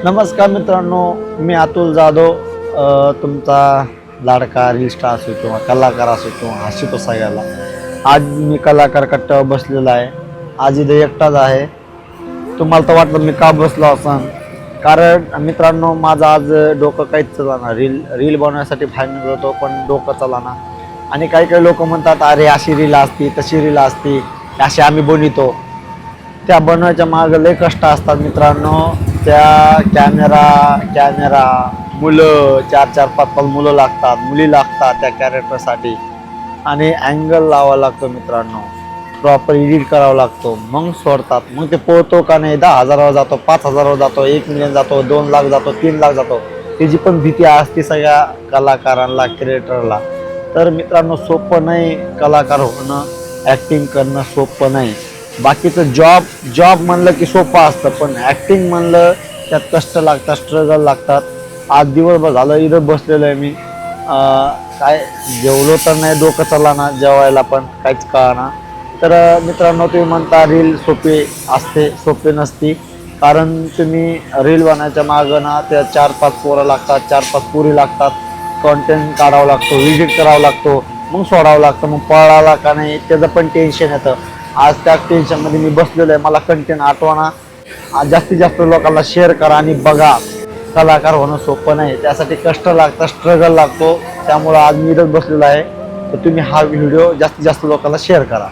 नमस्कार मित्रांनो, मी अतुल जाधव. तुमचा लाडका रील स्टार असो किंवा कलाकार असो किंवा हसतो सगळ्याला. आज मी कलाकार कट्ट्यावर बसलेला आहे. आज इथे एकटाच आहे. तुम्हाला तर वाटलं मी का बसलो असं, कारण मित्रांनो माझं आज डोकं काहीच चालना. रील बनवण्यासाठी बाहेर निघतो पण डोकं चालना. आणि काही काही लोक म्हणतात अरे अशी रील असती तशी रील असती, अशी आम्ही बनवितो. त्या बनवायच्या मागं लय कष्ट असतात मित्रांनो. त्या कॅमेरा मुलं 4-4-5-5 मुलं लागतात, मुली लागतात त्या कॅरेक्टरसाठी. आणि अँगल लावावा लागतो मित्रांनो, प्रॉपर एडिट करावा लागतो, मग सोडतात. मग ते पोहतो का नाही, 10,000वर जातो, 5,000वर जातो, 1 मिलियन जातो, 2 लाख जातो, 3 लाख जातो. त्याची पण भीती असते सगळ्या कलाकारांना, क्रिएटरला. तर मित्रांनो सोपं नाही कलाकार होणं, ॲक्टिंग करणं सोपं नाही. बाकीचं जॉब म्हणलं की सोपं असतं, पण ॲक्टिंग म्हणलं त्यात कष्ट लागतात, स्ट्रगल लागतात. आज दिवसभर झालं इथं बसलेलो आहे मी. काय जेवलो तर नाही, डोकं चालला ना, जेवायला पण काहीच कळना. तर मित्रांनो तुम्ही म्हणता रील सोपी असते, सोपी नसती. कारण तुम्ही रील बनवायच्या मागं ना त्या 4-5 पोरं लागतात, 4-5 पोरी लागतात. कंटेंट काढावं लागतो, एडिट करावा लागतो, मग सोडावं लागतं. मग पळाला का नाही त्याचं पण टेन्शन येतं. आज त्या टेन्शनमध्ये मी बसलेलो आहे. मला कंटेंट आठवणा. जास्तीत जास्त लोकांना शेअर करा आणि बघा. कलाकार होणं सोपं नाही, त्यासाठी कष्ट लागतात, स्ट्रगल लागतो. त्यामुळं आज मी इथंच बसलेलो आहे. तर तुम्ही हा व्हिडिओ जास्तीत जास्त लोकांना शेअर करा.